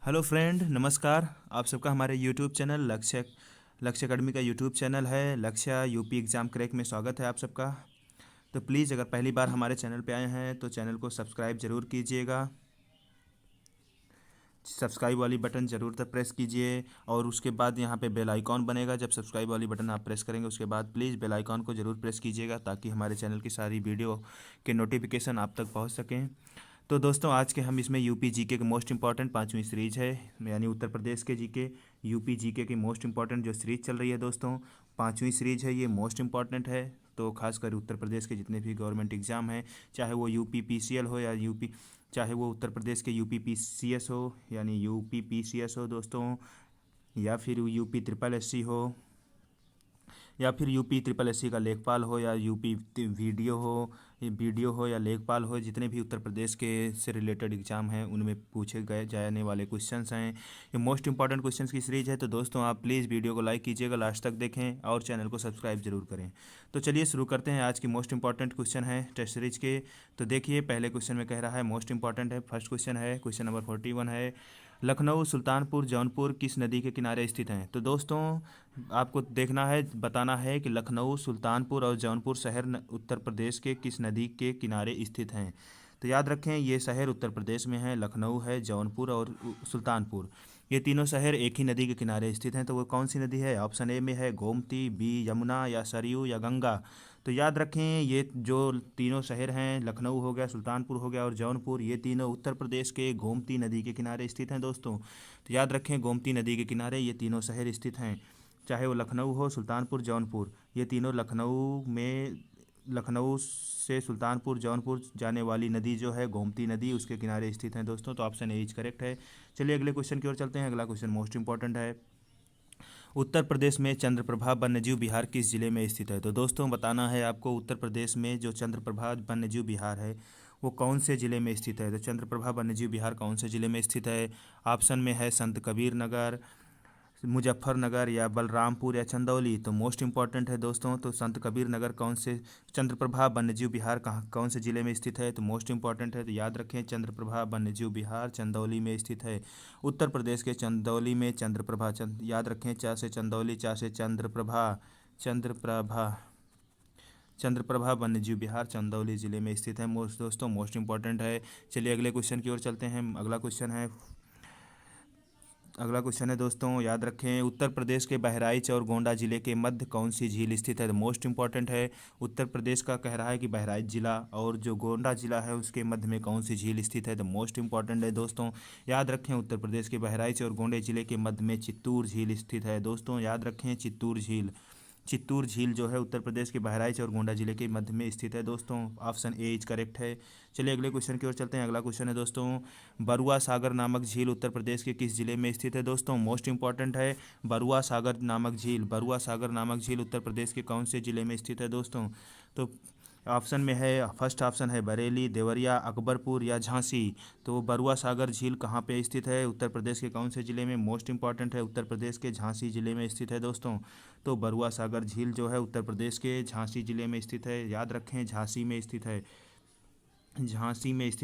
Hello friend, नमस्कार। आप सबका हमारे यूट्यूब चैनल लक्ष्य अकेडमी का यूट्यूब चैनल है लक्ष्य यूपी एग्ज़ाम क्रैक में स्वागत है आप सबका। तो प्लीज़ अगर पहली बार हमारे चैनल पे आए हैं तो चैनल को सब्सक्राइब ज़रूर कीजिएगा। सब्सक्राइब वाली बटन ज़रूर तब प्रेस कीजिए और उसके बाद यहाँ पे बेल आइकॉन बनेगा। जब सब्सक्राइब वाली बटन आप प्रेस करेंगे उसके बाद प्लीज़ बेल आइकॉन को ज़रूर प्रेस कीजिएगा ताकि हमारे चैनल की सारी वीडियो के नोटिफिकेशन आप तक पहुँच सकें। तो दोस्तों, आज के हम इसमें यूपी जीके के मोस्ट इंपॉर्टेंट 5वीं सीरीज है, यानी उत्तर प्रदेश के जीके यूपी जीके की मोस्ट इंपॉर्टेंट जो सीरीज चल रही है दोस्तों, 5वीं सीरीज है। ये मोस्ट इंपॉर्टेंट है। तो खासकर उत्तर प्रदेश के जितने भी गवर्नमेंट एग्ज़ाम हैं, चाहे वो यूपी पीसीएल हो या यूपी, चाहे वो उत्तर प्रदेश के यूपी पीसीएस हो यानी यूपी पीसीएस हो दोस्तों, या फिर यूपी ट्रिपल एससी हो, या फिर यूपी ट्रिपल एससी का लेखपाल हो, या यूपी वीडियो हो या लेखपाल हो, जितने भी उत्तर प्रदेश के से रिलेटेड एग्जाम हैं उनमें पूछे गए जाने वाले क्वेश्चंस हैं। ये मोस्ट इंपॉर्टेंट क्वेश्चंस की सीरीज है। तो दोस्तों, आप प्लीज़ वीडियो को लाइक कीजिएगा, लास्ट तक देखें और चैनल को सब्सक्राइब जरूर करें। तो चलिए शुरू करते हैं। आज की मोस्ट इंपॉर्टेंट क्वेश्चन है टेस्ट सीरीज के। तो देखिए, पहले क्वेश्चन में कह रहा है मोस्ट इंपॉर्टेंट है। फर्स्ट क्वेश्चन है, क्वेश्चन नंबर 41 है, लखनऊ, सुल्तानपुर, जौनपुर किस नदी के किनारे स्थित हैं। तो दोस्तों, आपको देखना है, बताना है कि लखनऊ, सुल्तानपुर और जौनपुर शहर उत्तर प्रदेश के किस नदी के किनारे स्थित हैं। तो याद रखें, ये शहर उत्तर प्रदेश में है। लखनऊ है, जौनपुर और सुल्तानपुर, ये तीनों शहर एक ही नदी के किनारे स्थित हैं। तो वो कौन सी नदी है? ऑप्शन ए में है गोमती, बी यमुना, या सरयू, या गंगा। तो याद रखें, ये जो तीनों शहर हैं, लखनऊ हो गया, सुल्तानपुर हो गया और जौनपुर, ये तीनों उत्तर प्रदेश के गोमती नदी के किनारे स्थित हैं दोस्तों। तो याद रखें, गोमती नदी के किनारे ये तीनों शहर स्थित हैं। चाहे वो लखनऊ हो, सुल्तानपुर, जौनपुर, ये तीनों लखनऊ से सुल्तानपुर, जौनपुर जाने वाली नदी जो है गोमती नदी, उसके किनारे स्थित हैं दोस्तों। तो ऑप्शन ए इज करेक्ट है। चलिए अगले क्वेश्चन की ओर चलते हैं। अगला क्वेश्चन मोस्ट इंपॉर्टेंट है, उत्तर प्रदेश में चंद्रप्रभा वन्यजीव विहार किस जिले में स्थित है। तो दोस्तों, बताना है आपको, उत्तर प्रदेश में जो चंद्रप्रभा वन्यजीव विहार है वो कौन से ज़िले में स्थित है। तो चंद्रप्रभा वन्यजीव विहार कौन से ज़िले में स्थित है? ऑप्शन में है संत कबीर नगर, मुजफ्फरनगर, या बलरामपुर, या चंदौली। तो मोस्ट इंपॉर्टेंट है दोस्तों, तो संत कबीर नगर कौन से, चंद्रप्रभा वन्यजीव विहार कहाँ कौन से ज़िले में स्थित है? तो मोस्ट इंपॉर्टेंट है। तो याद रखें, चंद्रप्रभा वन्यजीव विहार चंदौली में स्थित है। उत्तर प्रदेश के चंदौली में चंद्रप्रभा याद रखें, चा से चंदौली, चा से चंद्रप्रभा चंद्रप्रभा वन्यजीव विहार चंदौली ज़िले में स्थित है। मोस्ट इंपॉर्टेंट है। चलिए अगले क्वेश्चन की ओर चलते हैं। अगला क्वेश्चन है दोस्तों, याद रखें, उत्तर प्रदेश के बहराइच और गोंडा जिले के मध्य कौन सी झील स्थित है। तो मोस्ट इंपॉर्टेंट है। उत्तर प्रदेश का कह रहा है कि बहराइच जिला और जो गोंडा जिला है उसके मध्य में कौन सी झील स्थित है। तो मोस्ट इंपॉर्टेंट है दोस्तों, याद रखें, उत्तर प्रदेश के बहराइच और गोंडे जिले के मध्य में चित्तूर झील स्थित है दोस्तों। याद रखें, चित्तूर झील जो है उत्तर प्रदेश के बहराइच और गोंडा जिले के मध्य में स्थित है दोस्तों। ऑप्शन ए इज करेक्ट है। चलिए अगले क्वेश्चन की ओर चलते हैं। अगला क्वेश्चन है दोस्तों, बरुआ सागर नामक झील उत्तर प्रदेश के किस जिले में स्थित है। दोस्तों, मोस्ट इंपॉर्टेंट है, बरुआ सागर नामक झील उत्तर प्रदेश के कौन से जिले में स्थित है दोस्तों। तो ऑप्शन में है, फर्स्ट ऑप्शन है बरेली, देवरिया, अकबरपुर, या झांसी। तो बरुआ सागर झील कहाँ पे स्थित है? उत्तर प्रदेश के कौन से ज़िले में? मोस्ट इंपॉर्टेंट है, उत्तर प्रदेश के झांसी ज़िले में स्थित है दोस्तों। तो बरुआ सागर झील जो है उत्तर प्रदेश के झांसी ज़िले में स्थित है। याद रखें, झांसी में स्थित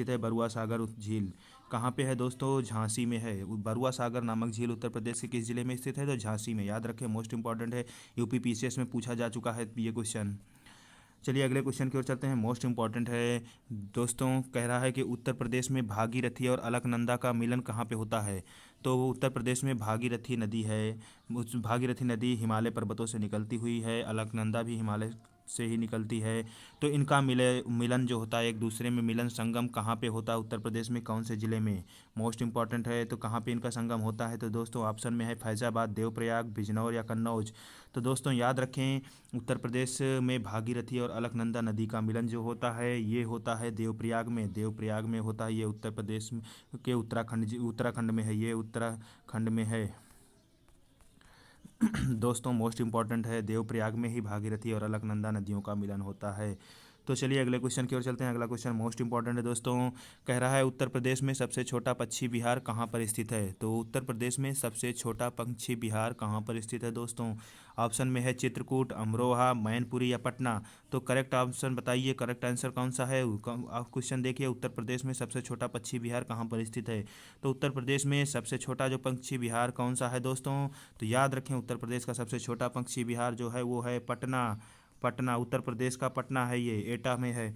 है बरुआ सागर झील। कहाँ पे है दोस्तों? झांसी में है। बरुआ सागर नामक झील उत्तर प्रदेश के किस जिले में स्थित है? तो झांसी में। याद रखें, मोस्ट इंपॉर्टेंट है, यूपी पीसीएस में पूछा जा चुका है ये क्वेश्चन। चलिए अगले क्वेश्चन की ओर चलते हैं। मोस्ट इंपॉर्टेंट है दोस्तों, कह रहा है कि उत्तर प्रदेश में भागीरथी और अलकनंदा का मिलन कहाँ पे होता है। तो उत्तर प्रदेश में भागीरथी नदी है, उस भागीरथी नदी हिमालय पर्वतों से निकलती हुई है, अलकनंदा भी हिमालय से ही निकलती है। तो इनका मिलन जो होता है, एक दूसरे में मिलन संगम कहाँ पे होता है? उत्तर प्रदेश में कौन से ज़िले में? मोस्ट इंपॉर्टेंट है। तो कहाँ पे इनका संगम होता है? तो दोस्तों, ऑप्शन में है फैज़ाबाद, देवप्रयाग, बिजनौर, या कन्नौज। तो दोस्तों याद रखें, उत्तर प्रदेश में भागीरथी और अलकनंदा नदी का मिलन जो होता है ये होता है देवप्रयाग में होता है। ये उत्तर प्रदेश के उत्तराखंड में है, ये उत्तराखंड में है दोस्तों। मोस्ट इंपॉर्टेंट है, देवप्रयाग में ही भागीरथी और अलकनंदा नदियों का मिलन होता है। तो चलिए अगले क्वेश्चन की ओर चलते हैं। अगला क्वेश्चन मोस्ट इंपॉर्टेंट है दोस्तों। कह रहा है उत्तर प्रदेश में सबसे छोटा पक्षी विहार कहाँ पर स्थित है। तो उत्तर प्रदेश में सबसे छोटा पक्षी विहार कहाँ पर स्थित है दोस्तों। ऑप्शन में है चित्रकूट, अमरोहा, मैनपुरी या पटना। तो करेक्ट ऑप्शन बताइए, करेक्ट आंसर कौन सा है। आप क्वेश्चन देखिए, उत्तर प्रदेश में सबसे छोटा पक्षी विहार कहाँ पर स्थित है। तो उत्तर प्रदेश में सबसे छोटा जो पक्षी विहार कौन सा है दोस्तों। तो याद रखें, उत्तर प्रदेश का सबसे छोटा पक्षी विहार जो है वो है पटना। पटना उत्तर प्रदेश का पटना है, ये एटा में है।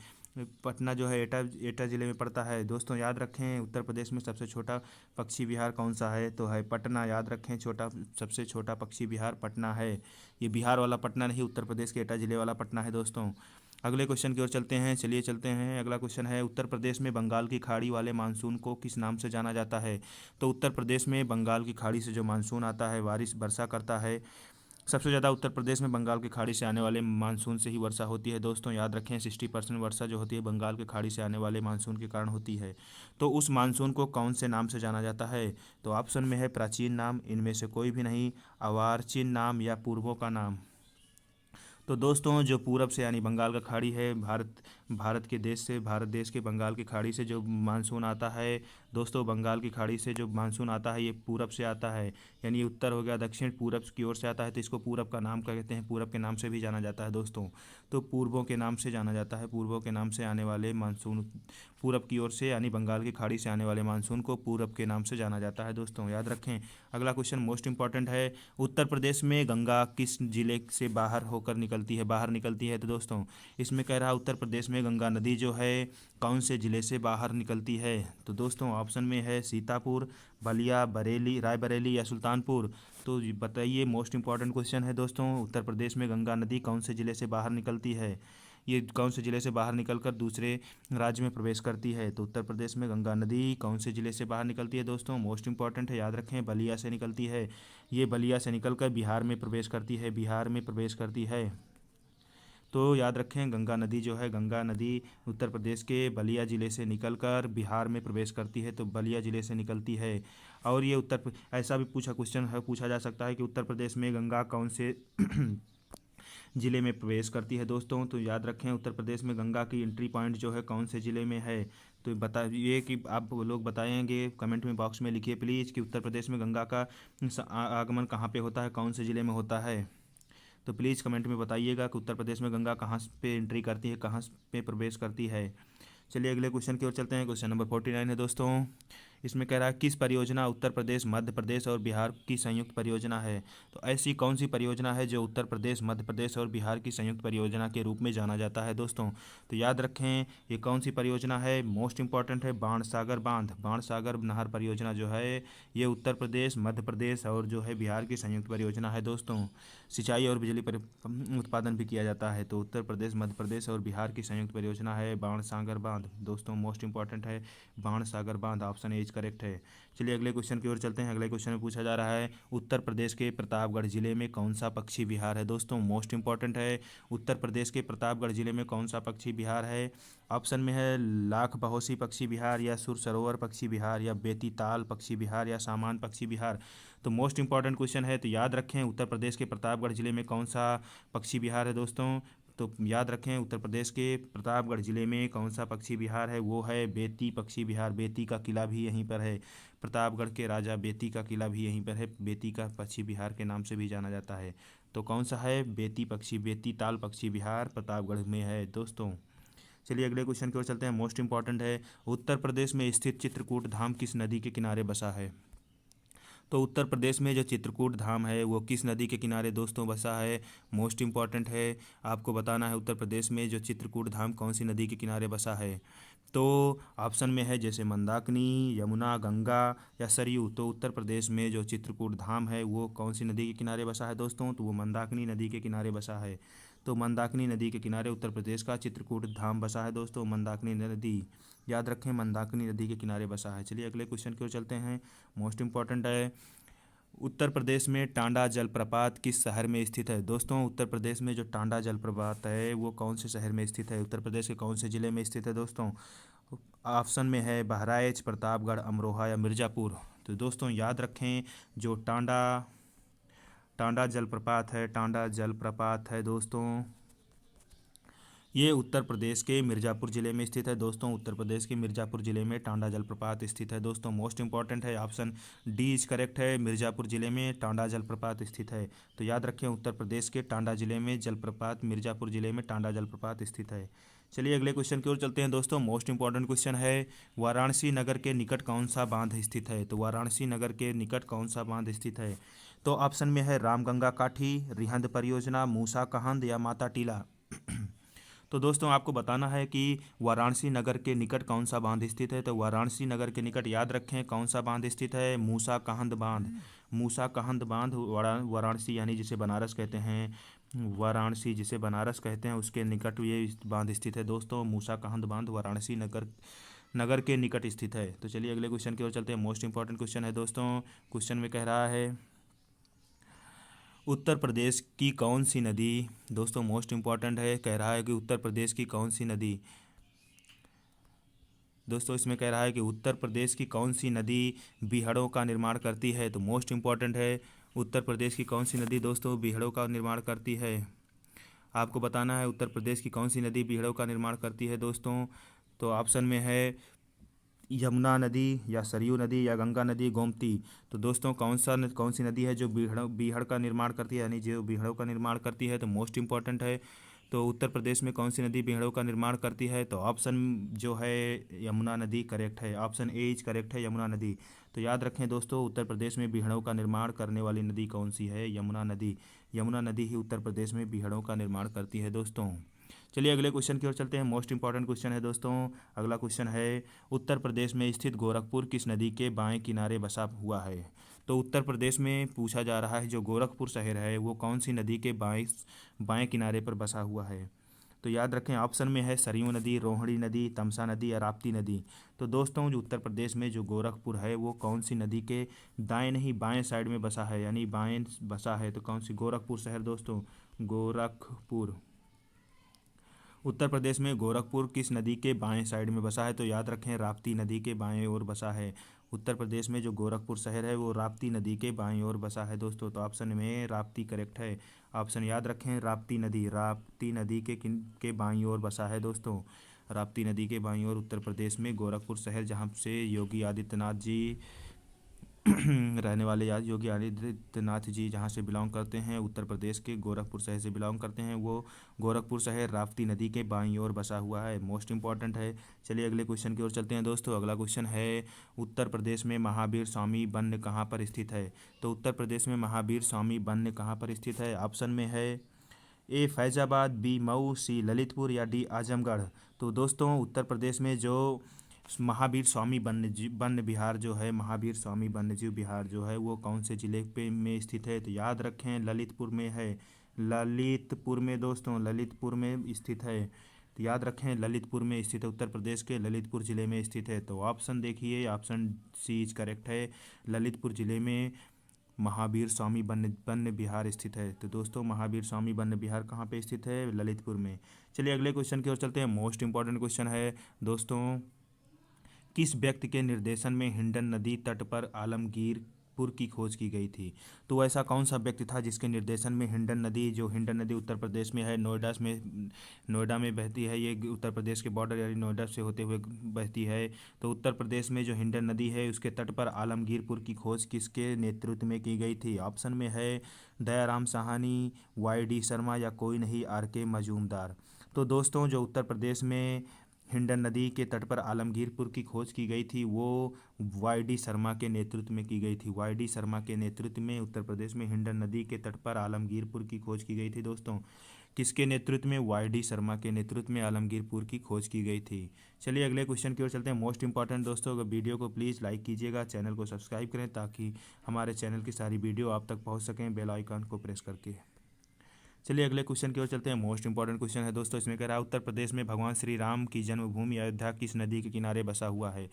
पटना जो है एटा एटा ज़िले में पड़ता है दोस्तों। याद रखें, उत्तर प्रदेश में सबसे छोटा पक्षी विहार कौन सा है। तो है पटना। याद रखें, सबसे छोटा पक्षी विहार पटना है। ये बिहार वाला पटना नहीं, उत्तर प्रदेश के एटा ज़िले वाला पटना है दोस्तों। अगले क्वेश्चन की ओर चलते हैं। चलिए चलते हैं। अगला क्वेश्चन है उत्तर प्रदेश में बंगाल की खाड़ी वाले मानसून को किस नाम से जाना जाता है। तो उत्तर प्रदेश में बंगाल की खाड़ी से जो मानसून आता है, बारिश वर्षा करता है। सबसे ज़्यादा उत्तर प्रदेश में बंगाल की खाड़ी से आने वाले मानसून से ही वर्षा होती है दोस्तों। याद रखें, 60% वर्षा जो होती है बंगाल की खाड़ी से आने वाले मानसून के कारण होती है। तो उस मानसून को कौन से नाम से जाना जाता है। तो ऑप्शन में है प्राचीन नाम, इनमें से कोई भी नहीं, अर्वाचीन नाम या पूर्वों का नाम। तो दोस्तों जो पूरब से यानी बंगाल का खाड़ी है, भारत देश के बंगाल की खाड़ी से जो मानसून आता है दोस्तों, बंगाल की खाड़ी से जो मानसून आता है ये पूरब से आता है। यानी उत्तर हो गया, दक्षिण पूरब की ओर से आता है, तो इसको पूरब का नाम कहते हैं। पूरब के नाम से भी जाना जाता है दोस्तों। तो पूर्वों के नाम से जाना जाता है। पूर्वों के नाम से आने वाले मानसून, पूरब की ओर से यानी बंगाल की खाड़ी से आने वाले मानसून को पूरब के नाम से जाना जाता है दोस्तों। याद रखें। अगला क्वेश्चन मोस्ट इंपॉर्टेंट है। उत्तर प्रदेश में गंगा किस जिले से बाहर निकलती है। तो दोस्तों इसमें कह रहा है उत्तर प्रदेश में गंगा नदी जो है कौन से जिले से बाहर निकलती है। तो दोस्तों ऑप्शन में है सीतापुर, बलिया, बरेली, रायबरेली या सुल्तानपुर। तो बताइए, मोस्ट इंपॉर्टेंट क्वेश्चन है दोस्तों। उत्तर प्रदेश में गंगा नदी कौन से ज़िले से बाहर निकलती है। ये कौन से ज़िले से बाहर निकलकर दूसरे राज्य में प्रवेश करती है। तो उत्तर प्रदेश में गंगा नदी कौन से ज़िले से बाहर निकलती है दोस्तों। मोस्ट इंपॉर्टेंट है, याद रखें, बलिया से निकलती है। ये बलिया से निकलकर बिहार में प्रवेश करती है। बिहार में प्रवेश करती है। तो याद रखें, गंगा नदी जो है, गंगा नदी उत्तर प्रदेश के बलिया ज़िले से निकलकर बिहार में प्रवेश करती है। तो बलिया ज़िले से निकलती है। और ये ऐसा भी क्वेश्चन है, पूछा जा सकता है कि उत्तर प्रदेश में गंगा कौन से ज़िले में प्रवेश करती है दोस्तों। तो याद रखें, उत्तर प्रदेश में गंगा की एंट्री पॉइंट जो है कौन से ज़िले में है। तो बताइए कि आप लोग बताएंगे, कमेंट में बॉक्स में लिखिए प्लीज़ कि उत्तर प्रदेश में गंगा का आगमन कहाँ पे होता है, कौन से ज़िले में होता है। तो प्लीज़ कमेंट में बताइएगा कि उत्तर प्रदेश में गंगा कहाँ पे एंट्री करती है, कहाँ पे प्रवेश करती है। चलिए अगले क्वेश्चन की ओर चलते हैं। क्वेश्चन नंबर 49 है दोस्तों। इसमें कह रहा है किस परियोजना उत्तर प्रदेश, मध्य प्रदेश और बिहार की संयुक्त परियोजना है। तो ऐसी कौन सी परियोजना है जो उत्तर प्रदेश, मध्य प्रदेश और बिहार की संयुक्त परियोजना के रूप में जाना जाता है दोस्तों। तो याद रखें, ये कौन सी परियोजना है। मोस्ट इंपॉर्टेंट है बाणसागर बांध। बाणसागर नहर परियोजना जो है ये उत्तर प्रदेश, मध्य प्रदेश और जो है बिहार की संयुक्त परियोजना है दोस्तों। सिंचाई और बिजली उत्पादन भी किया जाता है। तो उत्तर प्रदेश, मध्य प्रदेश और बिहार की संयुक्त परियोजना है बाणसागर बांध दोस्तों। मोस्ट इंपॉर्टेंट है बाणसागर बांध, ऑप्शन ए करेक्ट है। चलिए अगले क्वेश्चन की ओर चलते हैं। अगले क्वेश्चन में पूछा जा रहा है उत्तर प्रदेश के प्रतापगढ़ जिले में कौन सा पक्षी विहार है दोस्तों। मोस्ट इंपॉर्टेंट है, उत्तर प्रदेश के प्रतापगढ़ जिले में कौन सा पक्षी विहार है। ऑप्शन में है लाख बहोसी पक्षी विहार या सुर सरोवर पक्षी विहार या बेतीताल पक्षी विहार या सामान पक्षी विहार। तो मोस्ट इंपॉर्टेंट क्वेश्चन है, तो याद रखें उत्तर प्रदेश के प्रतापगढ़ जिले में कौन सा पक्षी विहार है दोस्तों। तो याद रखें, उत्तर प्रदेश के प्रतापगढ़ जिले में कौन सा पक्षी विहार है, वो है बेती पक्षी विहार। बेती का किला भी यहीं पर है। प्रतापगढ़ के राजा बेती का किला भी यहीं पर है। बेती का पक्षी विहार के नाम से भी जाना जाता है। तो कौन सा है, बेती ताल पक्षी विहार प्रतापगढ़ में है दोस्तों। चलिए अगले क्वेश्चन की ओर चलते हैं। मोस्ट इंपॉर्टेंट है, उत्तर प्रदेश में स्थित चित्रकूट धाम किस नदी के किनारे बसा है। तो उत्तर प्रदेश में जो चित्रकूट धाम है वो किस नदी के किनारे दोस्तों बसा है। मोस्ट इंपॉर्टेंट है, आपको बताना है उत्तर प्रदेश में जो चित्रकूट धाम कौन सी नदी के किनारे बसा है। तो ऑप्शन में है जैसे मंदाकिनी, यमुना, गंगा या सरयू। तो उत्तर प्रदेश में जो चित्रकूट धाम है वो कौन सी नदी के किनारे बसा है दोस्तों। तो वो मंदाकिनी नदी के किनारे बसा है। तो मंदाकिनी नदी के किनारे उत्तर प्रदेश का चित्रकूट धाम बसा है दोस्तों। मंदाकिनी नदी, याद रखें, मंदाकिनी नदी के किनारे बसा है। चलिए अगले क्वेश्चन की ओर चलते हैं। मोस्ट इंपॉर्टेंट है, उत्तर प्रदेश में टांडा जलप्रपात किस शहर में स्थित है दोस्तों। उत्तर प्रदेश में जो टांडा जलप्रपात है वो कौन से शहर में स्थित है, उत्तर प्रदेश के कौन से ज़िले में स्थित है दोस्तों। ऑप्शन में है बहराइच, प्रतापगढ़, अमरोहा या मिर्ज़ापुर। तो दोस्तों याद रखें, जो टांडा जलप्रपात है, टांडा जलप्रपात है दोस्तों, ये उत्तर प्रदेश के मिर्ज़ापुर ज़िले में स्थित है दोस्तों। उत्तर प्रदेश के मिर्ज़ापुर ज़िले में टांडा जलप्रपात स्थित है दोस्तों। मोस्ट इंपॉर्टेंट है, ऑप्शन डी इज करेक्ट है, मिर्ज़ापुर ज़िले में टांडा जलप्रपात स्थित है। तो याद रखें, उत्तर प्रदेश के टांडा ज़िले में जलप्रपात, मिर्ज़ापुर ज़िले में टांडा जलप्रपात स्थित है। चलिए अगले क्वेश्चन की ओर चलते हैं दोस्तों। मोस्ट इंपॉर्टेंट क्वेश्चन है, वाराणसी नगर के निकट कौन सा बांध स्थित है। तो वाराणसी नगर के निकट कौन सा बांध स्थित है। तो ऑप्शन में है रामगंगा काठी, रिहंद परियोजना, मूसा कहंद या माता टीला। तो दोस्तों आपको बताना है कि वाराणसी नगर के निकट कौन सा बांध स्थित है। तो वाराणसी नगर के निकट याद रखें कौन सा बांध स्थित है, मूसा कहंद बांध। मूसा कहंद बांध वाराणसी यानी जिसे बनारस कहते हैं, वाराणसी जिसे बनारस कहते हैं उसके निकट ये बांध स्थित है दोस्तों। मूसा कहंद बांध वाराणसी नगर नगर के निकट स्थित है। तो चलिए अगले क्वेश्चन की ओर चलते हैं। मोस्ट इंपॉर्टेंट क्वेश्चन है दोस्तों। क्वेश्चन में कह रहा है, उत्तर प्रदेश की कौन सी नदी, दोस्तों मोस्ट इंपॉर्टेंट है, कह रहा है कि उत्तर प्रदेश की कौन सी नदी, दोस्तों इसमें कह रहा है कि उत्तर प्रदेश की कौन सी नदी बीहड़ों का निर्माण करती है। तो मोस्ट इंपॉर्टेंट है, उत्तर प्रदेश की कौन सी नदी दोस्तों बीहड़ों का निर्माण करती है। आपको बताना है उत्तर प्रदेश की कौन सी नदी बीहड़ों का निर्माण करती है दोस्तों। तो ऑप्शन में है यमुना नदी या सरयू नदी या गंगा नदी, गोमती। तो दोस्तों कौन सी नदी है जो बीहड़ का निर्माण करती है, यानी जो बीहड़ों का निर्माण करती है। तो मोस्ट इंपॉर्टेंट है, तो उत्तर प्रदेश में कौन सी नदी बीहड़ों का निर्माण करती है। तो ऑप्शन जो है यमुना नदी करेक्ट है, ऑप्शन ए इज करेक्ट है, यमुना नदी। तो याद रखें दोस्तों, उत्तर प्रदेश में बीहड़ों का निर्माण करने वाली नदी कौन सी है, यमुना नदी। यमुना नदी ही उत्तर प्रदेश में बीहड़ों का निर्माण करती है दोस्तों। चलिए अगले क्वेश्चन की ओर चलते हैं। मोस्ट इंपॉर्टेंट क्वेश्चन है दोस्तों। अगला क्वेश्चन है, उत्तर प्रदेश में स्थित गोरखपुर किस नदी के बाएं किनारे बसा हुआ है। तो उत्तर प्रदेश में पूछा जा रहा है जो गोरखपुर शहर है वो कौन सी नदी के बाएं किनारे पर बसा हुआ है। तो याद रखें ऑप्शन में है सरयू नदी, रोहिणी नदी, तमसा नदी या राप्ती नदी। तो दोस्तों जो उत्तर प्रदेश में जो गोरखपुर है वो कौन सी नदी के दाएं नहीं बाएं साइड में बसा है, यानी बाएं बसा है। तो कौन सी, गोरखपुर शहर दोस्तों, गोरखपुर उत्तर प्रदेश में गोरखपुर किस नदी के बाएं साइड में बसा है। तो याद रखें राप्ती नदी के बाएं ओर बसा है। उत्तर प्रदेश में जो गोरखपुर शहर है वो राप्ती नदी के बाएं ओर बसा है दोस्तों। तो ऑप्शन में राप्ती करेक्ट है। ऑप्शन याद रखें, राप्ती नदी के बाईं ओर बसा है दोस्तों। राप्ती नदी के बाईं ओर उत्तर प्रदेश में गोरखपुर शहर, जहाँ से योगी आदित्यनाथ जी रहने वाले, योगी आदित्यनाथ जी जहाँ से बिलोंग करते हैं, उत्तर प्रदेश के गोरखपुर शहर से बिलोंग करते हैं, वो गोरखपुर शहर राप्ती नदी के बाईं ओर बसा हुआ है। मोस्ट इंपॉर्टेंट है। चलिए अगले क्वेश्चन की ओर चलते हैं दोस्तों। अगला क्वेश्चन है, उत्तर प्रदेश में महावीर स्वामी वन कहाँ पर स्थित है। तो उत्तर प्रदेश में महावीर स्वामी वन कहाँ पर स्थित है। ऑप्शन में है ए फैज़ाबाद, बी मऊ, सी ललितपुर या डी आजमगढ़। तो दोस्तों उत्तर प्रदेश में जो महावीर स्वामी वन्य विहार जो है, महावीर स्वामी वन्यजीव विहार जो है वो कौन से ज़िले पे में स्थित है। तो याद रखें ललितपुर में है, ललितपुर में दोस्तों, ललितपुर में स्थित है। तो याद रखें ललितपुर में स्थित है, उत्तर प्रदेश के ललितपुर ज़िले में स्थित है। तो ऑप्शन देखिए, ऑप्शन सी इज करेक्ट है, ललितपुर ज़िले में महावीर स्वामी वन्य विहार स्थित है। तो दोस्तों महावीर स्वामी वन्य विहार कहाँ पे स्थित है, ललितपुर में। चलिए अगले क्वेश्चन की ओर चलते हैं। मोस्ट इंपॉर्टेंट क्वेश्चन है दोस्तों, किस व्यक्ति के निर्देशन में हिंडन नदी तट पर आलमगीरपुर की खोज की गई थी। तो ऐसा कौन सा व्यक्ति था जिसके निर्देशन में हिंडन नदी उत्तर प्रदेश में है, नोएडा में बहती है, ये उत्तर प्रदेश के बॉर्डर यानी नोएडा से होते हुए बहती है। तो उत्तर प्रदेश में जो हिंडन नदी है उसके तट पर आलमगीरपुर की खोज किसके नेतृत्व में की गई थी। ऑप्शन में है दयाराम साहनी, वाई डी शर्मा या कोई नहीं, आर के मजूमदार। तो दोस्तों जो उत्तर प्रदेश में हिंडन नदी के तट पर आलमगीरपुर की खोज की गई थी वो वाई डी शर्मा के नेतृत्व में की गई थी। वाई डी शर्मा के नेतृत्व में उत्तर प्रदेश में हिंडन नदी के तट पर आलमगीरपुर की खोज की गई थी दोस्तों। किसके नेतृत्व में, वाई डी शर्मा के नेतृत्व में आलमगीरपुर की खोज की गई थी। चलिए अगले क्वेश्चन की ओर चलते हैं। मोस्ट इंपॉर्टेंट दोस्तों, अगर वीडियो को प्लीज़ लाइक कीजिएगा, चैनल को सब्सक्राइब करें ताकि हमारे चैनल की सारी वीडियो आप तक पहुँच सकें बेल आइकन को प्रेस करके। चलिए अगले क्वेश्चन की ओर चलते हैं। मोस्ट इंपॉर्टेंट क्वेश्चन है दोस्तों, इसमें कह रहा है उत्तर प्रदेश में भगवान श्री राम की जन्मभूमि अयोध्या किस नदी के किनारे बसा हुआ है।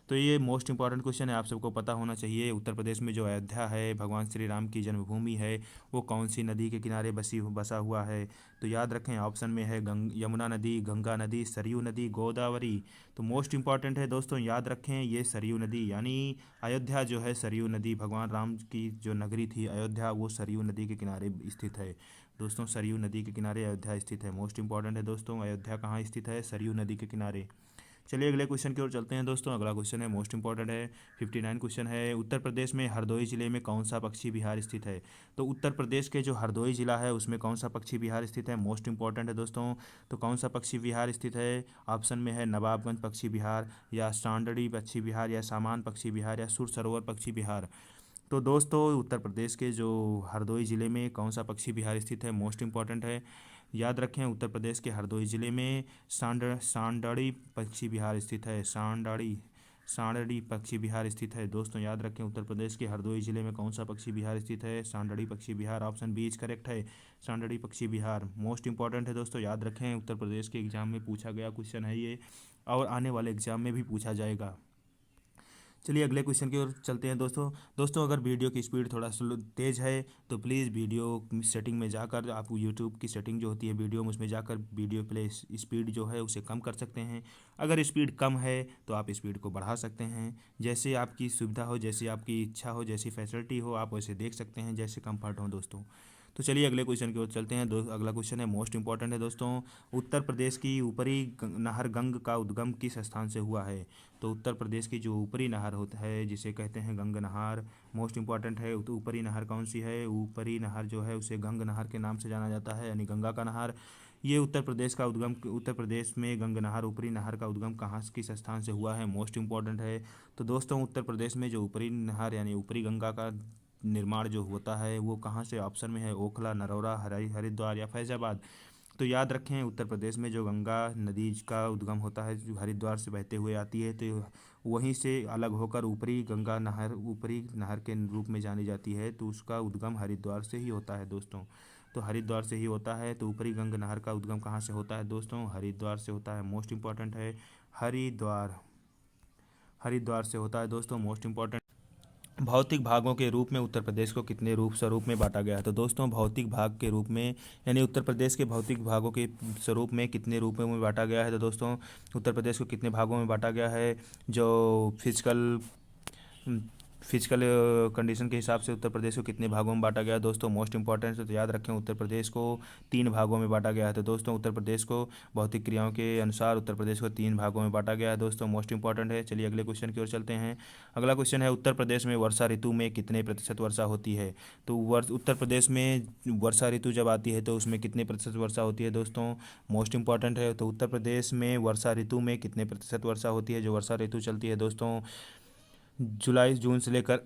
तो ये मोस्ट इंपॉर्टेंट क्वेश्चन है, आप सबको पता होना चाहिए। उत्तर प्रदेश में जो अयोध्या है, भगवान श्री राम की जन्मभूमि है, वो कौन सी नदी के किनारे बसा हुआ है? तो याद रखें, ऑप्शन में है यमुना नदी, गंगा नदी, सरयू नदी, गोदावरी। तो मोस्ट इंपॉर्टेंट है दोस्तों, याद रखें ये सरयू नदी, यानी अयोध्या जो है सरयू नदी, भगवान राम की जो नगरी थी अयोध्या, वो सरयू नदी के किनारे स्थित है दोस्तों। सरयू नदी के किनारे अयोध्या स्थित है। मोस्ट इंपॉर्टेंट है दोस्तों, अयोध्या कहाँ स्थित है? सरयू नदी के किनारे। चलिए अगले क्वेश्चन की ओर चलते हैं दोस्तों। अगला क्वेश्चन है मोस्ट इंपॉर्टेंट है, 59 क्वेश्चन है। उत्तर प्रदेश में हरदोई जिले में कौन सा पक्षी विहार स्थित है? तो उत्तर प्रदेश के जो हरदोई जिला है उसमें कौन सा पक्षी विहार स्थित है? मोस्ट इंपॉर्टेंट है दोस्तों। तो कौन सा पक्षी विहार स्थित है? ऑप्शन में है नवाबगंज पक्षी विहार, या सांडड़ी पक्षी विहार, या सामान पक्षी विहार, या सुर सरोवर पक्षी विहार। तो दोस्तों उत्तर प्रदेश के जो हरदोई ज़िले में कौन सा पक्षी विहार स्थित है? मोस्ट इंपॉर्टेंट है, याद रखें उत्तर प्रदेश के हरदोई ज़िले में सांडड़ी पक्षी विहार स्थित है। सांडड़ी पक्षी विहार स्थित है दोस्तों, याद रखें उत्तर प्रदेश के हरदोई ज़िले में कौन सा पक्षी विहार स्थित है? सांडड़ी पक्षी विहार। ऑप्शन बी इज करेक्ट है, सांडड़ी पक्षी विहार। मोस्ट इंपॉर्टेंट है दोस्तों, याद रखें उत्तर प्रदेश के एग्जाम में पूछा गया क्वेश्चन है ये, और आने वाले एग्जाम में भी पूछा जाएगा। चलिए अगले क्वेश्चन की ओर चलते हैं दोस्तों अगर वीडियो की स्पीड थोड़ा स्लो तेज़ है तो प्लीज़ वीडियो सेटिंग में जाकर, आप यूट्यूब की सेटिंग जो होती है वीडियो में, उसमें जाकर वीडियो प्ले स्पीड जो है उसे कम कर सकते हैं। अगर स्पीड कम है तो आप स्पीड को बढ़ा सकते हैं, जैसे आपकी सुविधा हो, जैसी आपकी इच्छा हो, जैसी फैसिलिटी हो, आप वैसे देख सकते हैं, जैसे कंफर्ट हो दोस्तों। तो चलिए अगले क्वेश्चन की ओर चलते हैं अगला क्वेश्चन है मोस्ट इंपॉर्टेंट है दोस्तों। उत्तर प्रदेश की ऊपरी नहर गंग का उद्गम किस स्थान से हुआ है? तो उत्तर प्रदेश की जो ऊपरी नहर होता है जिसे कहते हैं गंग नहर, मोस्ट इंपॉर्टेंट है। तो ऊपरी नहर कौन सी है? ऊपरी नहर जो है उसे गंग नहर के नाम से जाना जाता है, यानी गंगा का नहर। ये उत्तर प्रदेश का उद्गम, उत्तर प्रदेश में गंग नहर, ऊपरी नहर का उद्गम कहाँ किस स्थान से हुआ है? मोस्ट इंपॉर्टेंट है। तो दोस्तों उत्तर प्रदेश में जो ऊपरी नहर यानी ऊपरी गंगा का निर्माण जो होता है वो कहाँ से? ऑप्शन में है ओखला, नरौरा, हरिद्वार, या फैजाबाद। तो याद रखें उत्तर प्रदेश में जो गंगा नदी का उद्गम होता है जो हरिद्वार से बहते हुए आती है, तो वहीं से अलग होकर ऊपरी गंगा नहर, ऊपरी नहर के रूप में जानी जाती है, तो उसका उद्गम हरिद्वार से ही होता है दोस्तों। तो हरिद्वार से ही होता है। तो ऊपरी गंगा नहर का उद्गम कहाँ से होता है दोस्तों? हरिद्वार से होता है। मोस्ट इंपॉर्टेंट है, हरिद्वार, हरिद्वार से होता है दोस्तों। Most important. भौतिक भागों के रूप में उत्तर प्रदेश को कितने रूप स्वरूप में बांटा गया है? तो दोस्तों भौतिक भाग के रूप में, यानी उत्तर प्रदेश के भौतिक भागों के स्वरूप में कितने रूपों में बांटा गया है? तो दोस्तों उत्तर प्रदेश को कितने भागों में बांटा गया है? जो फिजिकल कंडीशन के हिसाब से उत्तर प्रदेश को कितने भागों में बांटा गया है दोस्तों? मोस्ट इंपॉर्टेंट है, तो याद रखें उत्तर प्रदेश को 3 भागों में बांटा गया है। तो दोस्तों उत्तर प्रदेश को भौतिक क्रियाओं के अनुसार उत्तर प्रदेश को 3 भागों में बांटा गया है दोस्तों। मोस्ट इंपॉर्टेंट है। चलिए अगले क्वेश्चन की ओर चलते हैं। अगला क्वेश्चन है उत्तर प्रदेश में वर्षा ऋतु में कितने प्रतिशत वर्षा होती है? तो उत्तर प्रदेश में वर्षा ऋतु जब आती है तो उसमें कितने प्रतिशत वर्षा होती है दोस्तों? मोस्ट इंपॉर्टेंट है। तो उत्तर प्रदेश में वर्षा ऋतु में कितने प्रतिशत वर्षा होती है? जो वर्षा ऋतु चलती है दोस्तों जून से लेकर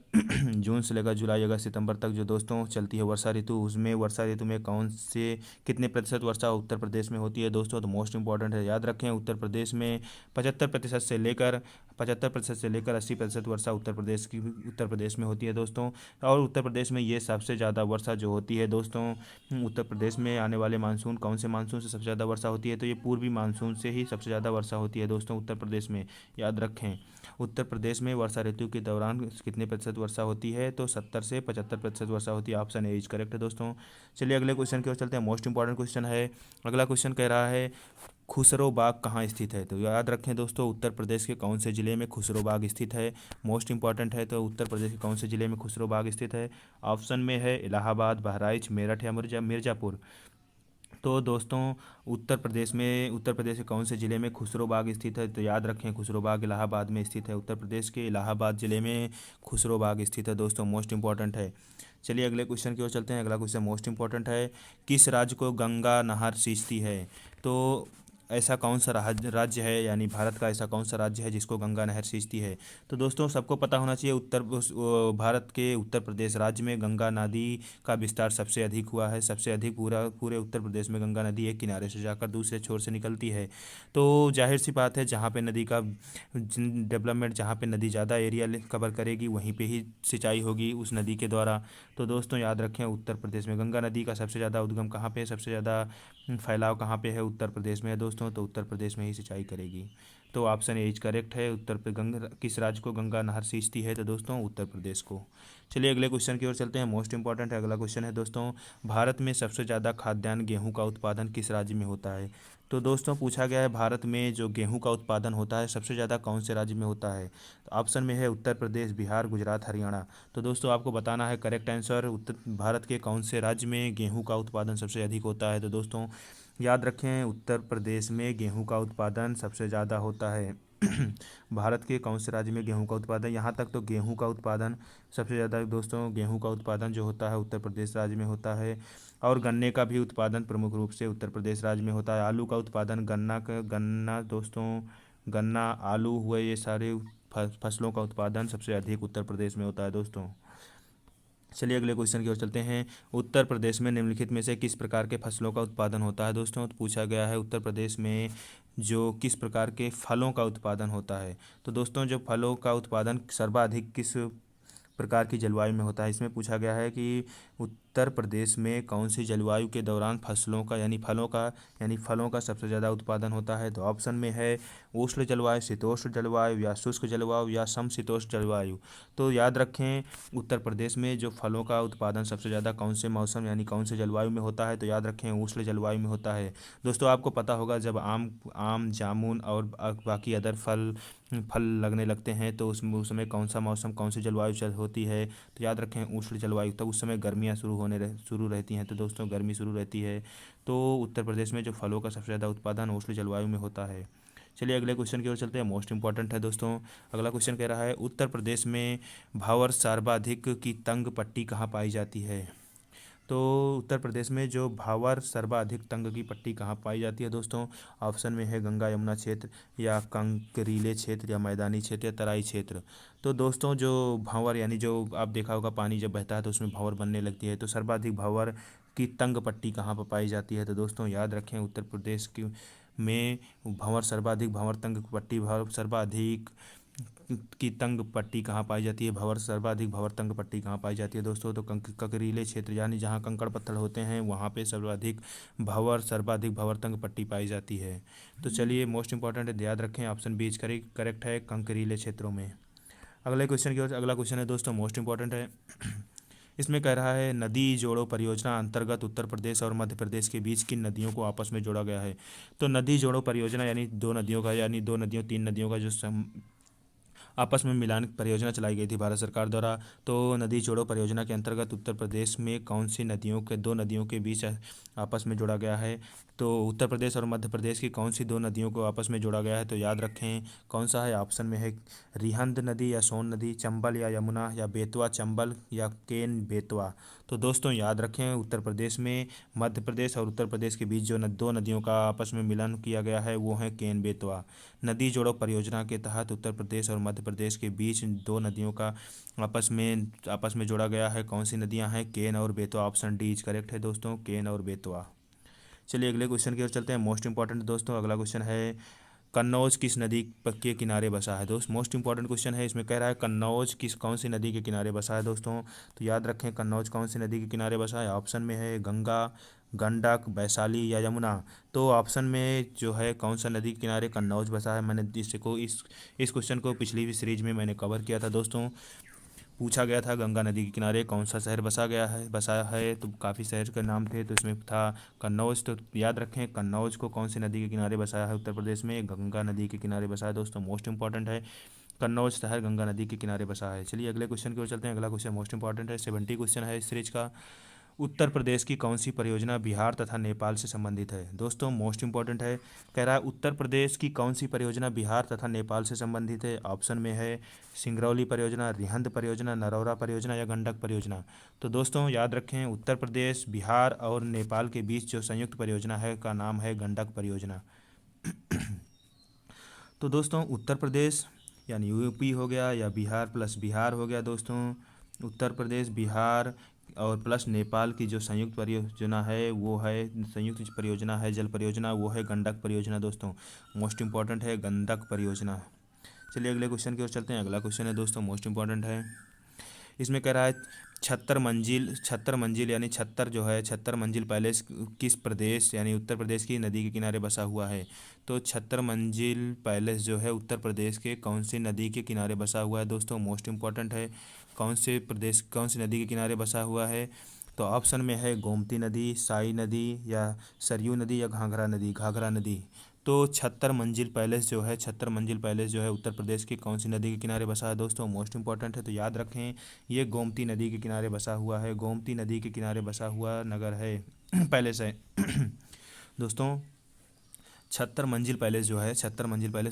जून से लेकर जुलाई, अगस्त, सितंबर तक जो दोस्तों चलती है वर्षा ऋतु, उसमें वर्षा ऋतु में कौन से कितने प्रतिशत वर्षा उत्तर प्रदेश में होती है दोस्तों? तो मोस्ट इंपॉर्टेंट है, याद रखें उत्तर प्रदेश में 75% से लेकर 80% वर्षा उत्तर प्रदेश में होती है दोस्तों। और उत्तर प्रदेश में ये सबसे ज़्यादा वर्षा जो होती है दोस्तों, उत्तर प्रदेश में आने वाले मानसून, कौन से मानसून से सबसे ज़्यादा वर्षा होती है? तो ये पूर्वी मानसून से ही सबसे ज़्यादा वर्षा होती है दोस्तों उत्तर प्रदेश में। याद रखें उत्तर प्रदेश में वर्षा ऋतु के दौरान कितने प्रतिशत वर्षा होती है? तो 70 से 75% वर्षा होती है। ऑप्शन ए इज करेक्ट है दोस्तों। चलिए अगले क्वेश्चन की ओर चलते हैं। मोस्ट इंपॉर्टेंट क्वेश्चन है। अगला क्वेश्चन कह रहा है खुसरो बाग कहाँ स्थित है? तो याद रखें दोस्तों उत्तर प्रदेश के कौन से ज़िले में खुसरो बाग स्थित है? मोस्ट इंपॉर्टेंट है। तो उत्तर प्रदेश के कौन से ज़िले में खुसरो बाग स्थित है? ऑप्शन में है इलाहाबाद, बहराइच, मेरठ, या मिर्ज़ापुर। तो दोस्तों उत्तर प्रदेश के कौन से ज़िले में खुसरो बाग स्थित है? तो याद रखें खुसरो बाग इलाहाबाद में स्थित है। उत्तर प्रदेश के इलाहाबाद ज़िले में खुसरो बाग स्थित है दोस्तों। मोस्ट इंपॉर्टेंट है। चलिए अगले क्वेश्चन की ओर चलते हैं। अगला क्वेश्चन मोस्ट इंपॉर्टेंट है, किस राज्य को गंगा नहर सींचती है? तो ऐसा कौन सा राज्य है, यानी भारत का ऐसा कौन सा राज्य है जिसको गंगा नहर सींचती है? तो दोस्तों सबको पता होना चाहिए भारत के उत्तर प्रदेश राज्य में गंगा नदी का विस्तार सबसे अधिक हुआ है। सबसे अधिक पूरे उत्तर प्रदेश में गंगा नदी एक किनारे से जाकर दूसरे छोर से निकलती है। तो जाहिर सी बात है जहाँ पे नदी का डेवलपमेंट, जहाँ पे नदी ज़्यादा एरिया कवर करेगी वहीं पे ही सिंचाई होगी उस नदी के द्वारा। तो दोस्तों याद रखें उत्तर प्रदेश में गंगा नदी का सबसे ज़्यादा उद्गम कहाँ पे है, सबसे ज़्यादा फैलाव कहाँ पे है? उत्तर प्रदेश में है दोस्तों। तो उत्तर प्रदेश में ही सिंचाई करेगी। तो ऑप्शन ए इज करेक्ट है। उत्तर पर गंगा किस राज्य को गंगा नहर सींचती है? तो दोस्तों उत्तर प्रदेश को। चलिए अगले क्वेश्चन की ओर चलते हैं, मोस्ट इंपॉर्टेंट है अगला क्वेश्चन है दोस्तों, भारत में सबसे ज़्यादा खाद्यान्न गेहूं का उत्पादन किस राज्य में होता है? तो दोस्तों पूछा गया है भारत में जो गेहूं का उत्पादन होता है सबसे ज़्यादा कौन से राज्य में होता है? तो ऑप्शन में है उत्तर प्रदेश, बिहार, गुजरात, हरियाणा। तो दोस्तों आपको बताना है करेक्ट आंसर, उत्तर भारत के कौन से राज्य में गेहूं का उत्पादन सबसे अधिक होता है? तो दोस्तों याद रखें उत्तर प्रदेश में गेहूं का उत्पादन सबसे ज़्यादा होता है। भारत के कौन से राज्य में गेहूं का उत्पादन, यहाँ तक तो गेहूं का उत्पादन सबसे ज़्यादा दोस्तों गेहूं का उत्पादन जो होता है उत्तर प्रदेश राज्य में होता है। और गन्ने का भी उत्पादन प्रमुख रूप से उत्तर प्रदेश राज्य में होता है। आलू का उत्पादन, गन्ना दोस्तों, गन्ना, आलू हुए, ये सारे फसलों का उत्पादन सबसे अधिक उत्तर प्रदेश में होता है दोस्तों। चलिए अगले क्वेश्चन की ओर चलते हैं, उत्तर प्रदेश में निम्नलिखित में से किस प्रकार के फसलों का उत्पादन होता है? दोस्तों तो पूछा गया है उत्तर प्रदेश में जो किस प्रकार के फलों का उत्पादन होता है। तो दोस्तों जो फलों का उत्पादन सर्वाधिक किस प्रकार की जलवायु में होता है, इसमें पूछा गया है कि उत्तर प्रदेश में कौन सी जलवायु के दौरान फसलों का यानी फलों का सबसे ज़्यादा उत्पादन होता है? तो ऑप्शन में है उष्ण जलवायु, शीतोष्ण जलवायु, या शुष्क जलवायु, या समशीतोष्ण जलवायु। तो याद रखें उत्तर प्रदेश में जो फलों का उत्पादन सबसे ज़्यादा कौन से मौसम यानी कौन से जलवायु में होता है? तो याद रखें उष्ण जलवायु में होता है। दोस्तों आपको पता होगा जब आम जामुन और बाकी अदर फल लगने लगते हैं तो उस समय कौन सा मौसम कौन सी जलवायु होती है? तो याद रखें उष्ण जलवायु। तब उस समय गर्मियाँ शुरू रहती हैं, तो दोस्तों गर्मी शुरू रहती है। तो उत्तर प्रदेश में जो फलों का सबसे ज़्यादा उत्पादन उष्ण जलवायु में होता है। चलिए अगले क्वेश्चन की ओर चलते हैं, मोस्ट इंपॉर्टेंट है दोस्तों। अगला क्वेश्चन कह रहा है उत्तर प्रदेश में भावर सर्वाधिक की तंग पट्टी कहाँ पाई जाती है? तो उत्तर प्रदेश में जो भावर सर्वाधिक तंग की पट्टी कहाँ पाई जाती है दोस्तों? ऑप्शन में है गंगा यमुना क्षेत्र, या कंकरीले क्षेत्र, या मैदानी क्षेत्र, या तराई क्षेत्र। तो दोस्तों जो भावर यानी जो आप देखा होगा पानी जब बहता है तो उसमें भावर बनने लगती है, तो सर्वाधिक भावर की तंग पट्टी कहाँ पर पाई जाती है? तो दोस्तों याद रखें उत्तर प्रदेश की में भंवर तंग पट्टी भंवर सर्वाधिक की तंग पट्टी कहाँ पाई जाती है? सर्वाधिक भंवर तंग पट्टी कहाँ पाई जाती है दोस्तों? तो ककरीले क्षेत्र यानी जहाँ कंकड़ पत्थर होते हैं वहाँ पे सर्वाधिक भंवर तंग पट्टी पाई जाती है। तो चलिए मोस्ट इंपॉर्टेंट है, याद रखें ऑप्शन बी करेक्ट है, कंकरीले क्षेत्रों में। अगले क्वेश्चन की ओर अगला क्वेश्चन है दोस्तों मोस्ट इंपॉर्टेंट है। इसमें कह रहा है नदी जोड़ो परियोजना अंतर्गत उत्तर प्रदेश और मध्य प्रदेश के बीच किन नदियों को आपस में जोड़ा गया है? तो नदी जोड़ो परियोजना यानी दो नदियों तीन नदियों का जो आपस में मिलान परियोजना चलाई गई थी भारत सरकार द्वारा। तो नदी जोड़ो परियोजना के अंतर्गत उत्तर प्रदेश में कौन सी दो नदियों के बीच आपस में जोड़ा गया है? तो उत्तर प्रदेश और मध्य प्रदेश की कौन सी दो नदियों को आपस में जोड़ा गया है? तो याद रखें कौन सा है, ऑप्शन में है रिहंद नदी, या सोन नदी, चंबल या यमुना, या बेतवा चंबल, या केन बेतवा। तो दोस्तों याद रखें उत्तर प्रदेश में मध्य प्रदेश और उत्तर प्रदेश के बीच जो दो नदियों का आपस में मिलन किया गया है वो है केन बेतवा। नदी जोड़ो परियोजना के तहत उत्तर प्रदेश और मध्य प्रदेश के बीच दो नदियों का आपस में जोड़ा गया है। कौन सी नदियां हैं? केन और Betwa. Option D is correct है दोस्तों, केन और बेतवा। चलिए अगले क्वेश्चन की ओर चलते हैं, मोस्ट इंपॉर्टेंट दोस्तों। अगला क्वेश्चन है कन्नौज किस नदी के किनारे बसा है? दोस्त मोस्ट इंपॉर्टेंट क्वेश्चन है, इसमें कह रहा है कन्नौज कौन सी नदी के किनारे बसा है दोस्तों? तो याद रखें कन्नौज कौन सी नदी के किनारे बसा है? ऑप्शन में है गंगा, गंडक, वैशाली, या यमुना। तो ऑप्शन में जो है कौन सा नदी के किनारे कन्नौज बसा है, मैंने इस क्वेश्चन को पिछली भी सीरीज में मैंने कवर किया था दोस्तों। पूछा गया था गंगा नदी के किनारे कौन सा शहर बसाया है, तो काफ़ी शहर के नाम थे, तो इसमें था कन्नौज। तो याद रखें कन्नौज को कौन सी नदी के किनारे बसाया है उत्तर प्रदेश में? गंगा नदी के किनारे बसाया है दोस्तों, मोस्ट इंपॉर्टेंट है, कन्नौज शहर गंगा नदी के किनारे बसा है। चलिए अगले क्वेश्चन की ओर चलते हैं। अगला क्वेश्चन मोस्ट इंपॉर्टेंट है, 70 क्वेश्चन है इस सीरीज का। उत्तर प्रदेश की कौन सी परियोजना बिहार तथा नेपाल से संबंधित है? दोस्तों मोस्ट इंपॉर्टेंट है, कह रहा है उत्तर प्रदेश की कौन सी परियोजना बिहार तथा नेपाल से संबंधित है? ऑप्शन में है सिंगरौली परियोजना, रिहंद परियोजना, नरौरा परियोजना, या गंडक परियोजना। तो दोस्तों याद रखें उत्तर प्रदेश, बिहार और नेपाल के बीच जो संयुक्त परियोजना है का नाम है गंडक परियोजना। तो दोस्तों उत्तर प्रदेश यानी यूपी हो गया, या बिहार प्लस बिहार हो गया दोस्तों, उत्तर प्रदेश, बिहार और प्लस नेपाल की जो संयुक्त परियोजना है वो है जल परियोजना, वो है गंडक परियोजना दोस्तों, मोस्ट इंपॉर्टेंट है गंडक परियोजना। चलिए अगले क्वेश्चन की ओर चलते हैं। अगला क्वेश्चन है दोस्तों मोस्ट इंपॉर्टेंट है, इसमें कह रहा है 76 मंजिल यानी 76 जो है 76 मंजिल पैलेस किस प्रदेश यानी उत्तर प्रदेश की नदी के किनारे बसा हुआ है। तो 76 मंजिल पैलेस जो है उत्तर प्रदेश के कौन सी नदी के किनारे बसा हुआ है दोस्तों, मोस्ट इंपॉर्टेंट है। कौन सी नदी के किनारे बसा हुआ है। तो ऑप्शन में है गोमती नदी, साई नदी या सरयू नदी या घाघरा नदी। तो 76 मंजिल पैलेस जो है उत्तर प्रदेश की कौन सी नदी के किनारे बसा है दोस्तों, मोस्ट इंपॉर्टेंट है। तो याद रखें ये गोमती नदी के किनारे बसा हुआ है, गोमती नदी के किनारे बसा हुआ नगर है पैलेस है दोस्तों। 76 मंजिल पैलेस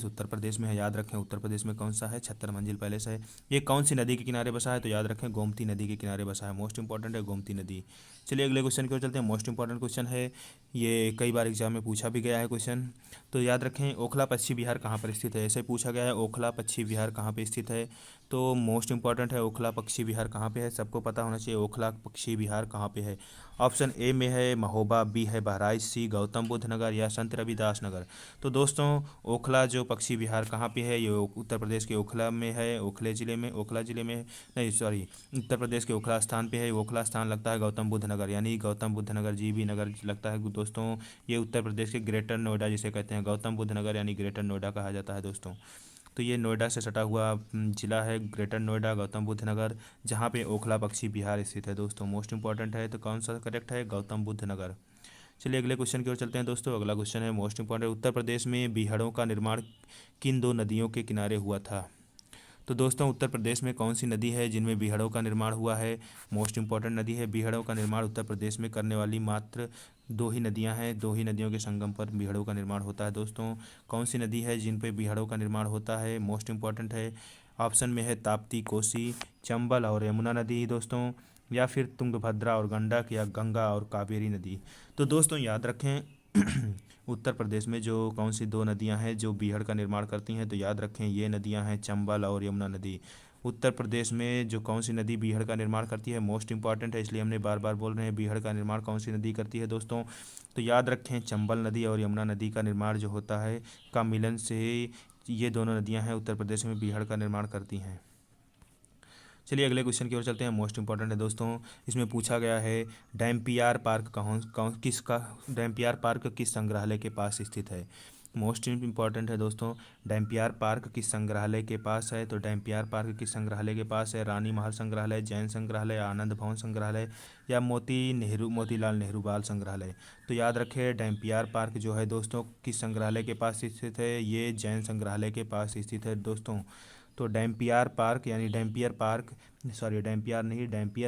उत्तर प्रदेश में है, याद रखें उत्तर प्रदेश में कौन सा है, 76 मंजिल पैलेस है। ये कौन सी नदी के किनारे बसा है, तो याद रखें गोमती नदी के किनारे बसा है, मोस्ट इंपॉर्टेंट है गोमती नदी। चलिए अगले क्वेश्चन की ओर चलते हैं, मोस्ट इंपॉर्टेंट क्वेश्चन है, ये कई बार एग्जाम में पूछा भी गया है क्वेश्चन। तो याद रखें ओखला पश्चिम बिहार कहाँ पर स्थित है, ऐसे पूछा गया है ओखला पश्चिम बिहार कहाँ पर स्थित है। तो मोस्ट इंपॉर्टेंट है ओखला पश्चिम बिहार कहाँ पे है, सबको पता होना चाहिए ओखला पश्चिम बिहार कहाँ पे है। ऑप्शन ए में है महोबा, बी है बहराइच, सी गौतम बुद्ध नगर या संत रविदास नगर। तो दोस्तों ओखला जो पक्षी विहार कहाँ पे है, ये उत्तर प्रदेश के ओखला में है, ओखला ज़िले में नहीं सॉरी उत्तर प्रदेश के ओखला स्थान पे है। ओखला स्थान लगता है गौतम बुद्ध नगर यानी गौतम बुद्ध नगर जीबी नगर लगता है दोस्तों। ये उत्तर प्रदेश के ग्रेटर नोएडा जिसे कहते हैं गौतम बुद्ध नगर यानी ग्रेटर नोएडा कहा जाता है दोस्तों। तो ये नोएडा से सटा हुआ जिला है ग्रेटर नोएडा गौतम बुद्ध नगर, जहाँ पे ओखला पक्षी विहार स्थित है दोस्तों, मोस्ट इंपॉर्टेंट है। तो कौन सा करेक्ट है, गौतम बुद्ध नगर। चलिए अगले क्वेश्चन की ओर चलते हैं दोस्तों। अगला क्वेश्चन है मोस्ट इंपॉर्टेंट, उत्तर प्रदेश में बीहड़ों का निर्माण किन दो नदियों के किनारे हुआ था। तो दोस्तों उत्तर प्रदेश में कौन सी नदी है जिनमें बीहड़ों का निर्माण हुआ है, मोस्ट इंपॉर्टेंट नदी है। बीहड़ों का निर्माण उत्तर प्रदेश में करने वाली मात्र दो ही नदियां हैं, दो ही नदियों के संगम पर बीहड़ों का निर्माण होता है दोस्तों। कौन सी नदी है जिन पे बीहड़ों का निर्माण होता है, मोस्ट इंपॉर्टेंट है। ऑप्शन में है ताप्ती, कोसी, चंबल और यमुना नदी दोस्तों, या फिर तुंगभद्रा और गंडक या गंगा और कावेरी नदी। तो दोस्तों याद रखें उत्तर प्रदेश में जो कौन सी दो नदियां हैं जो बीहड़ का निर्माण करती हैं, तो याद रखें ये नदियां हैं चंबल और यमुना नदी। उत्तर प्रदेश में जो कौन सी नदी बीहड़ का निर्माण करती है, मोस्ट इंपॉर्टेंट है, इसलिए हमने बार बार बोल रहे हैं बीहड़ का निर्माण कौन सी नदी करती है दोस्तों। तो याद रखें चंबल नदी और यमुना नदी का निर्माण जो होता है का मिलन से ये दोनों नदियां हैं उत्तर प्रदेश में बीहड़ का निर्माण करती हैं। चलिए अगले क्वेश्चन की ओर चलते हैं, मोस्ट इंपॉर्टेंट है दोस्तों। इसमें पूछा गया है डैम्पियर पार्क डैम्पियर पार्क किस संग्रहालय के पास स्थित है। मोस्ट इंपॉर्टेंट है दोस्तों, डैम्पियर पार्क किस संग्रहालय के पास है। तो डैम्पियर पार्क किस संग्रहालय के पास है, रानी महल संग्रहालय, जैन संग्रहालय, आनंद भवन संग्रहालय या मोतीलाल नेहरू बाल संग्रहालय। तो याद रखें डैम्पियर पार्क जो है दोस्तों किस संग्रहालय के पास स्थित है, ये जैन संग्रहालय के पास स्थित है दोस्तों। तो डैम्पियर पार्क यानी डैम्पियर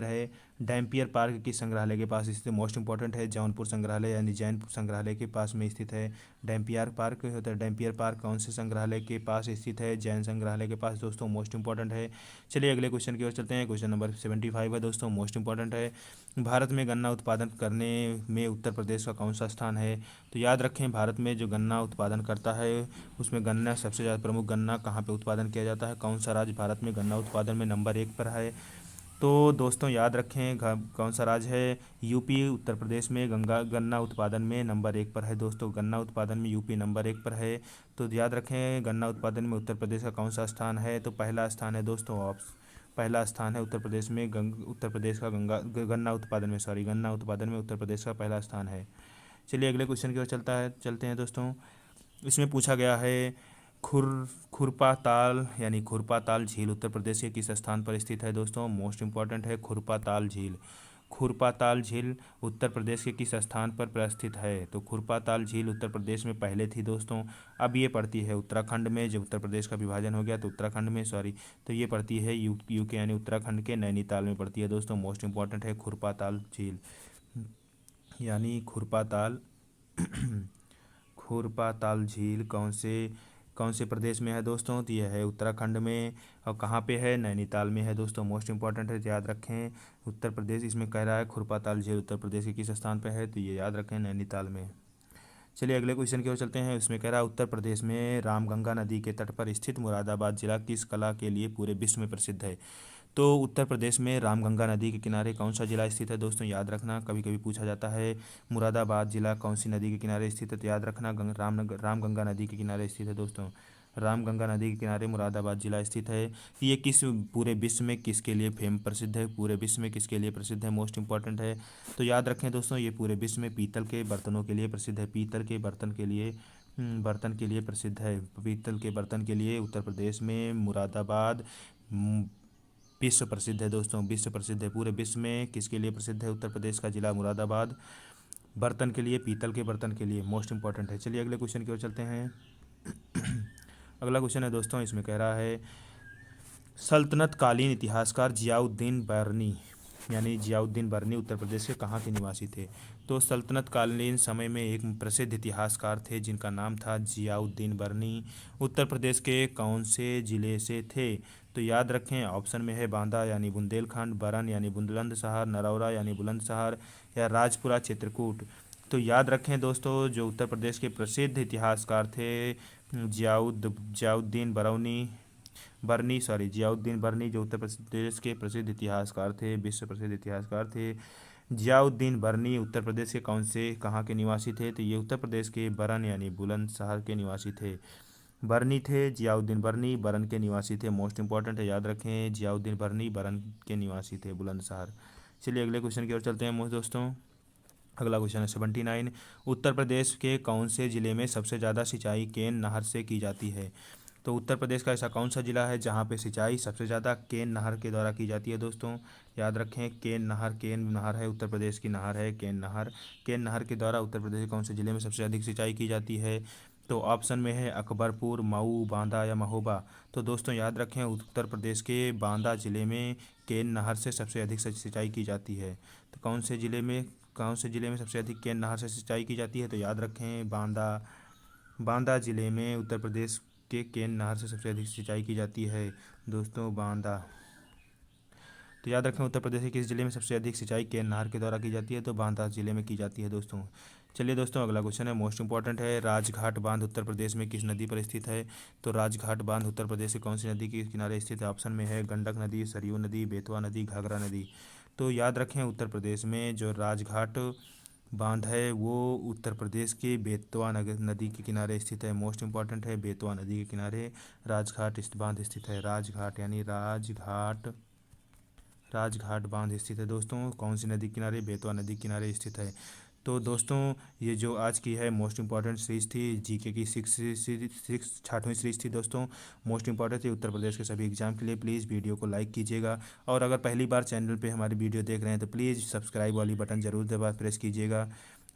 है, डैम्पियर पार्क किस संग्रहालय के पास स्थित है, मोस्ट इंपॉर्टेंट है जौनपुर संग्रहालय यानी जैन संग्रहालय के पास में स्थित है डैम्पियर पार्क होता है। डैम्पियर पार्क कौन से संग्रहालय के पास स्थित है, जैन संग्रहालय के पास दोस्तों, मोस्ट इंपॉर्टेंट है। चलिए अगले क्वेश्चन की ओर चलते हैं, क्वेश्चन नंबर 75 है दोस्तों, मोस्ट इंपॉर्टेंट है। भारत में गन्ना उत्पादन करने में उत्तर प्रदेश का कौन सा स्थान है। तो याद रखें भारत में जो गन्ना उत्पादन करता है उसमें गन्ना सबसे ज़्यादा प्रमुख गन्ना कहाँ पे उत्पादन किया जाता है, कौन सा राज्य भारत में गन्ना उत्पादन में नंबर 1 पर है। तो दोस्तों याद रखें कौन सा राज्य है, यूपी उत्तर प्रदेश में गन्ना उत्पादन में नंबर 1 पर है दोस्तों, गन्ना उत्पादन में यूपी नंबर 1 पर है। तो याद रखें गन्ना उत्पादन में उत्तर प्रदेश का कौन सा स्थान है, तो पहला स्थान है दोस्तों, पहला स्थान है उत्तर प्रदेश में उत्तर प्रदेश का गन्ना उत्पादन में उत्तर प्रदेश का पहला स्थान है। चलिए अगले क्वेश्चन की ओर चलते हैं दोस्तों। इसमें पूछा गया है खुरपा ताल झील उत्तर प्रदेश के किस स्थान पर स्थित है दोस्तों, मोस्ट इंपॉर्टेंट है खुरपा ताल झील उत्तर प्रदेश के किस स्थान पर स्थित है। तो खुरपा ताल झील उत्तर प्रदेश में पहले थी दोस्तों, अब ये पड़ती है उत्तराखंड में, जब उत्तर प्रदेश का विभाजन हो गया तो उत्तराखंड में तो ये पड़ती है यूके यानी उत्तराखंड के नैनीताल में पड़ती है दोस्तों, मोस्ट इंपॉर्टेंट है खुरपा ताल झील यानी खुरपा ताल झील कौन से प्रदेश में है दोस्तों, तो यह है उत्तराखंड में, और कहाँ पे है, नैनीताल में है दोस्तों, मोस्ट इंपॉर्टेंट है याद रखें उत्तर प्रदेश। इसमें कह रहा है खुरपा ताल झील उत्तर प्रदेश के किस स्थान पर है, तो ये याद रखें नैनीताल में। चलिए अगले क्वेश्चन की ओर चलते हैं। इसमें कह रहा है उत्तर प्रदेश में रामगंगा नदी के तट पर स्थित मुरादाबाद जिला किस कला के लिए पूरे विश्व में प्रसिद्ध है। तो उत्तर प्रदेश में रामगंगा नदी के किनारे कौन सा जिला स्थित है दोस्तों, याद रखना कभी कभी पूछा जाता है मुरादाबाद जिला कौन सी नदी के किनारे स्थित है, तो याद रखना रामगंगा नदी के किनारे स्थित है दोस्तों। रामगंगा नदी के किनारे मुरादाबाद जिला स्थित है। ये किस पूरे विश्व में किसके लिए प्रसिद्ध है, पूरे विश्व में किसके लिए प्रसिद्ध है, मोस्ट इंपॉर्टेंट है। तो याद रखें दोस्तों, ये पूरे विश्व में पीतल के बर्तनों के लिए प्रसिद्ध है, पीतल के बर्तन के लिए प्रसिद्ध है। पीतल के बर्तन के लिए उत्तर प्रदेश में मुरादाबाद विश्व प्रसिद्ध है दोस्तों, विश्व प्रसिद्ध है। पूरे विश्व में किसके लिए प्रसिद्ध है, उत्तर प्रदेश का जिला मुरादाबाद बर्तन के लिए, पीतल के बर्तन के लिए, मोस्ट इंपॉर्टेंट है। चलिए अगले क्वेश्चन की ओर चलते हैं। अगला क्वेश्चन है दोस्तों, इसमें कह रहा है सल्तनत कालीन इतिहासकार जियाउद्दीन बरनी, यानी जियाउद्दीन बरनी उत्तर प्रदेश के कहाँ के निवासी थे। तो सल्तनत कालीन समय में एक प्रसिद्ध इतिहासकार थे जिनका नाम था जियाउद्दीन बरनी। उत्तर प्रदेश के कौन से ज़िले से थे। तो याद रखें, ऑप्शन में है बांदा यानी बुंदेलखंड, बरन यानी बुलंदशहर, नरौरा यानी बुलंदशहर, या राजपुरा चित्रकूट। तो याद रखें दोस्तों, जो उत्तर प्रदेश के प्रसिद्ध इतिहासकार थे जियाउद्दीन जियाउद्दीन बरनी, जो उत्तर प्रदेश के प्रसिद्ध इतिहासकार थे, विश्व प्रसिद्ध इतिहासकार थे। जियाउद्दीन बरनी उत्तर प्रदेश के कहाँ के निवासी थे। तो ये उत्तर प्रदेश के बरन यानी बुलंदशहर के निवासी थे। बरनी थे जियाउद्दीन बरनी, बरन के निवासी थे, मोस्ट इंपॉर्टेंट है, याद रखें, जियाउद्दीन बरनी बरन के निवासी थे, बुलंदशहर। चलिए अगले क्वेश्चन की ओर चलते हैं दोस्तों। अगला क्वेश्चन है 79। उत्तर प्रदेश के कौन से ज़िले में सबसे ज़्यादा सिंचाई केन नहर से की जाती है। तो उत्तर प्रदेश का ऐसा कौन सा ज़िला है जहाँ पे सिंचाई सबसे ज़्यादा केन नहर के द्वारा की जाती है दोस्तों। याद रखें, केन नहर है, उत्तर प्रदेश की नहर है केन नहर के द्वारा उत्तर प्रदेश के कौन से ज़िले में सबसे अधिक सिंचाई की जाती है। तो ऑप्शन में है अकबरपुर, मऊ, बांदा या महोबा। तो दोस्तों याद रखें, उत्तर प्रदेश के बांदा ज़िले में केन नहर से सबसे अधिक सिंचाई की जाती है। तो कौन से ज़िले में सबसे अधिक केन नहर से सिंचाई की जाती है। तो याद रखें, बांदा ज़िले में उत्तर प्रदेश के केन नहर से सबसे अधिक सिंचाई की जाती है दोस्तों, बांदा। तो याद रखें, उत्तर प्रदेश के किस ज़िले में सबसे अधिक सिंचाई केन नहर के द्वारा की जाती है। तो बांदा ज़िले में की जाती है दोस्तों। चलिए दोस्तों, अगला क्वेश्चन है, मोस्ट इंपॉर्टेंट है, राजघाट बांध उत्तर प्रदेश में किस नदी पर स्थित है। तो राजघाट बांध उत्तर प्रदेश के कौन सी नदी के किनारे स्थित है। ऑप्शन में है गंडक नदी, सरयू नदी, बेतवा नदी, घाघरा नदी। तो याद रखें, उत्तर प्रदेश में जो राजघाट बांध है वो उत्तर प्रदेश के बेतवा नदी के किनारे स्थित है, मोस्ट इंपॉर्टेंट है, बेतवा नदी के किनारे राजघाट बांध स्थित है। राजघाट यानी राजघाट बांध स्थित है दोस्तों, कौन सी नदी किनारे, बेतवा नदी किनारे स्थित है। तो दोस्तों, ये जो आज की है मोस्ट इंपॉर्टेंट सीरीज थी, जीके की 6वीं सीरीज थी दोस्तों, मोस्ट इंपॉर्टेंट थी उत्तर प्रदेश के सभी एग्जाम के लिए। प्लीज़ वीडियो को लाइक कीजिएगा, और अगर पहली बार चैनल पे हमारी वीडियो देख रहे हैं तो प्लीज़ सब्सक्राइब वाली बटन ज़रूर दबा प्रेस कीजिएगा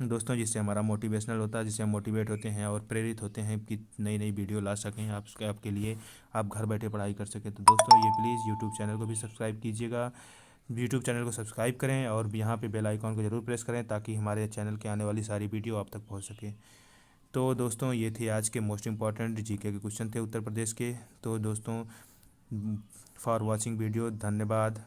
दोस्तों, जिससे हमारा मोटिवेशनल होता है, जिससे हम मोटिवेट होते हैं और प्रेरित होते हैं कि नई नई वीडियो ला सकें आपके लिए, आप घर बैठे पढ़ाई कर सकें। तो दोस्तों, ये प्लीज़ यूट्यूब चैनल को भी सब्सक्राइब कीजिएगा, यूट्यूब चैनल को सब्सक्राइब करें और यहाँ पे बेल आइकॉन को ज़रूर प्रेस करें ताकि हमारे चैनल के आने वाली सारी वीडियो आप तक पहुँच सके। तो दोस्तों, ये थे आज के मोस्ट इंपॉर्टेंट जीके के क्वेश्चन थे उत्तर प्रदेश के। तो दोस्तों, फॉर वॉचिंग वीडियो, धन्यवाद।